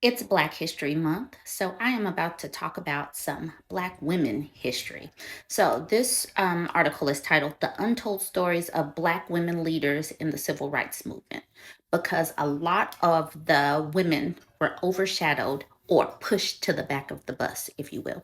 It's Black History Month, so I am about to talk about some Black women history. So, this article is titled The Untold Stories of Black Women Leaders in the Civil Rights Movement, because a lot of the women were overshadowed or pushed to the back of the bus, if you will.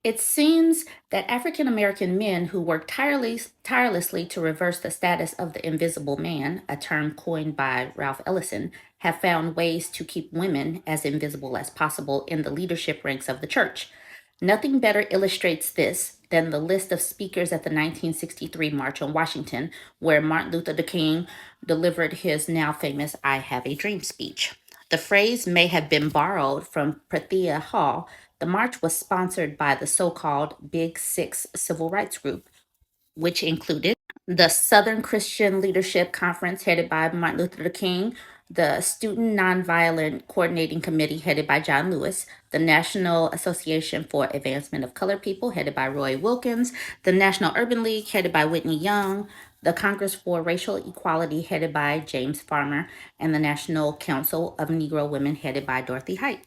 It seems that African American men who worked tirelessly to reverse the status of the invisible man, a term coined by Ralph Ellison, have found ways to keep women as invisible as possible in the leadership ranks of the church. Nothing better illustrates this than the list of speakers at the 1963 March on Washington, where Martin Luther King delivered his now famous I Have a Dream speech. The phrase may have been borrowed from Prathia Hall. The march was sponsored by the so called Big Six civil rights group, which included the Southern Christian Leadership Conference, headed by Martin Luther King, the Student Nonviolent Coordinating Committee, headed by John Lewis, the National Association for Advancement of Colored People, headed by Roy Wilkins, the National Urban League, headed by Whitney Young, the Congress for Racial Equality, headed by James Farmer, and the National Council of Negro Women, headed by Dorothy Height.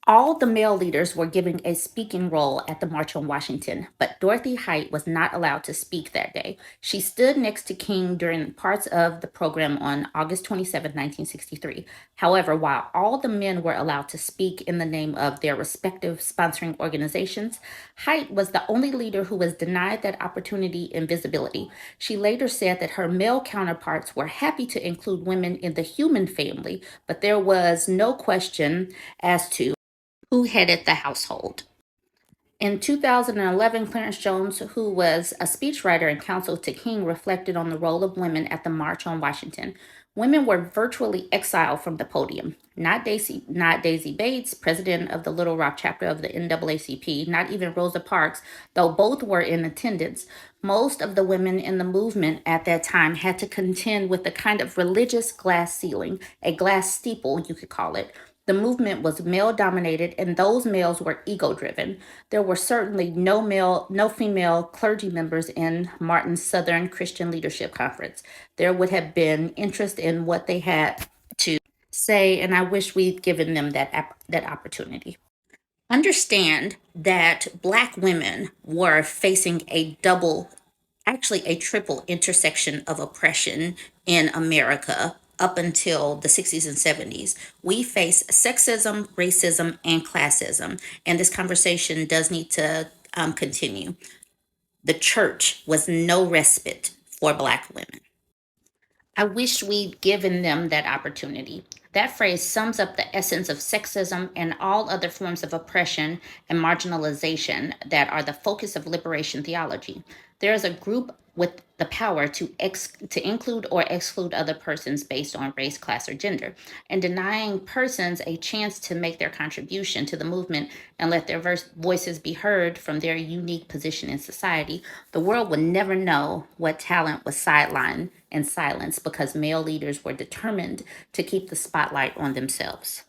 All the male leaders were given a speaking role at the March on Washington, but Dorothy Height was not allowed to speak that day. She stood next to King during parts of the program on August 27, 1963. However, while all the men were allowed to speak in the name of their respective sponsoring organizations, Height was the only leader who was denied that opportunity and visibility. She later said that her male counterparts were happy to include women in the human family, but there was no question as to who headed the household. In 2011, Clarence Jones, who was a speechwriter and counsel to King, reflected on the role of women at the March on Washington. Women were virtually exiled from the podium. Not Daisy Bates, president of the Little Rock chapter of the NAACP, not even Rosa Parks, though both were in attendance. Most of the women in the movement at that time had to contend with a kind of religious glass ceiling, a glass steeple, you could call it. The movement was male dominated, and those males were ego driven. There were certainly no female clergy members in Martin's Southern Christian Leadership Conference. There would have been interest in what they had to say, and I wish we'd given them that opportunity. Understand that Black women were facing actually a triple intersection of oppression in America up until the 60s and 70s. We face sexism, racism, and classism, and this conversation does need to continue. The church was no respite for Black women. I wish we'd given them that opportunity. That phrase sums up the essence of sexism and all other forms of oppression and marginalization that are the focus of liberation theology. There is a group with the power to include or exclude other persons based on race, class, or gender, and denying persons a chance to make their contribution to the movement and let their voices be heard from their unique position in society. The world would never know what talent was sidelined and silenced because male leaders were determined to keep the spotlight on themselves.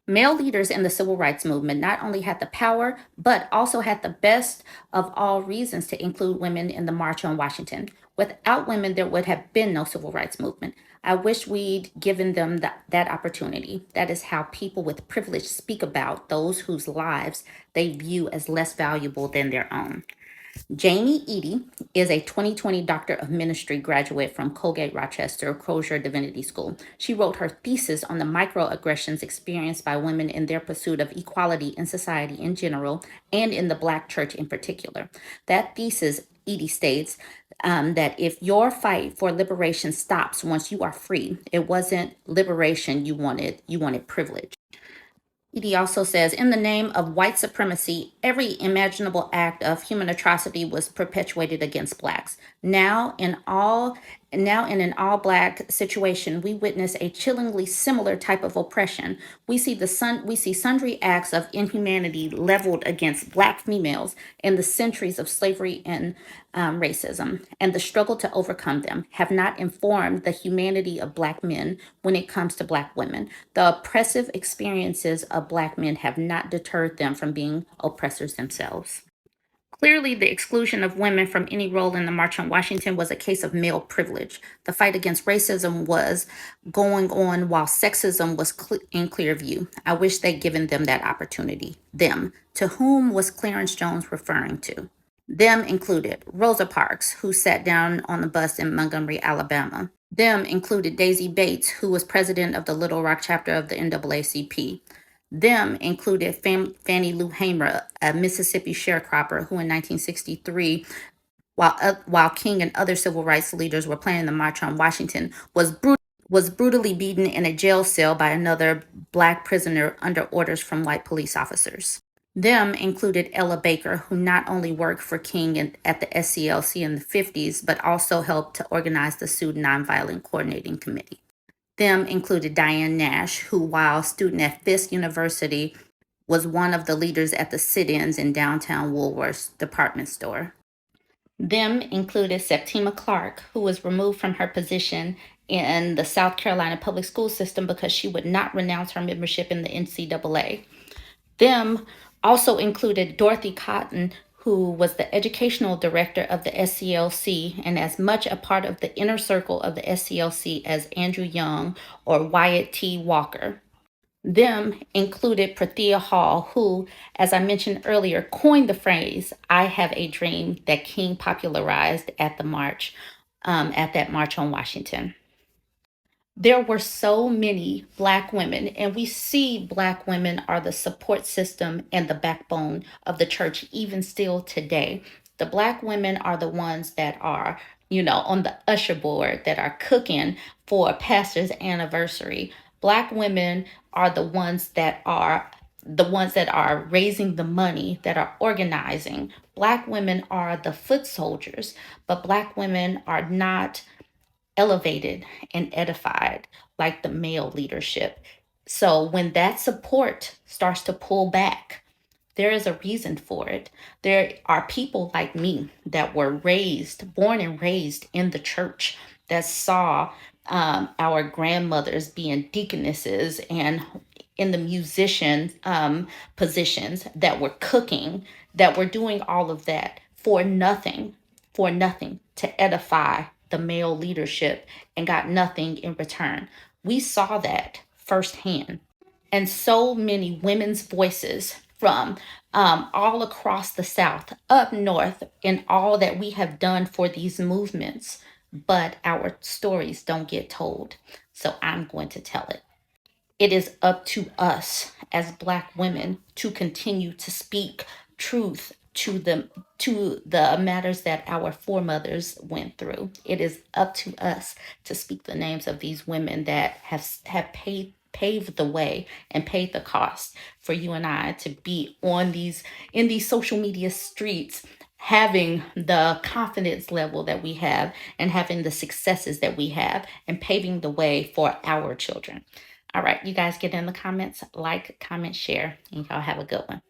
Male leaders in the civil rights movement not only had the power, but also had the best of all reasons to include women in the March on Washington. Without women, there would have been no civil rights movement. I wish we'd given them that opportunity. That is how people with privilege speak about those whose lives they view as less valuable than their own. Jamie Eady is a 2020 Doctor of Ministry graduate from Colgate Rochester Crozier Divinity School. She wrote her thesis on the microaggressions experienced by women in their pursuit of equality in society in general and in the Black church in particular. That thesis, Eady states, that if your fight for liberation stops once you are free, it wasn't liberation you wanted privilege. He also says, in the name of white supremacy, every imaginable act of human atrocity was perpetuated against blacks. Now in an all black situation, we witness a chillingly similar type of oppression. We see sundry acts of inhumanity leveled against black females in the centuries of slavery and racism, and the struggle to overcome them have not informed the humanity of black men when it comes to black women. The oppressive experiences of black men have not deterred them from being oppressors themselves. Clearly, the exclusion of women from any role in the March on Washington was a case of male privilege. The fight against racism was going on while sexism was in clear view. I wish they'd given them that opportunity. Them. To whom was Clarence Jones referring to? Them included Rosa Parks, who sat down on the bus in Montgomery, Alabama. Them included Daisy Bates, who was president of the Little Rock chapter of the NAACP. Them included Fannie Lou Hamer, a Mississippi sharecropper who in 1963, while King and other civil rights leaders were planning the March on Washington, was brutally beaten in a jail cell by another black prisoner under orders from white police officers. Them included Ella Baker, who not only worked for King at the SCLC in the 50s, but also helped to organize the Student Nonviolent Coordinating Committee. Them included Diane Nash, who, while student at Fisk University, was one of the leaders at the sit-ins in downtown Woolworth's department store. Them included Septima Clark, who was removed from her position in the South Carolina public school system because she would not renounce her membership in the NCAA. Them also included Dorothy Cotton, who was the educational director of the SCLC and as much a part of the inner circle of the SCLC as Andrew Young or Wyatt T. Walker. Them included Prathia Hall, who, as I mentioned earlier, coined the phrase, "I have a dream," that King popularized at the march, at that March on Washington. There were so many Black women, and we see Black women are the support system and the backbone of the church, even still today. The Black women are the ones that are, on the usher board, that are cooking for a pastor's anniversary. Black women are the ones that are raising the money, that are organizing. Black women are the foot soldiers, but Black women are not elevated and edified like the male leadership. So when that support starts to pull back, there is a reason for it. There are people like me that were born and raised in the church, that saw our grandmothers being deaconesses and in the musician positions, that were cooking, that were doing all of that for nothing to edify the male leadership and got nothing in return. We saw that firsthand. And so many women's voices from all across the South, up north, in all that we have done for these movements, but our stories don't get told. So I'm going to tell it. It is up to us as Black women to continue to speak truth to the matters that our foremothers went through. It is up to us to speak the names of these women that have paved the way and paid the cost for you and I to be on these in these social media streets, having the confidence level that we have and having the successes that we have, and paving the way for our children. All right, you guys get in the comments, like, comment, share, and y'all have a good one.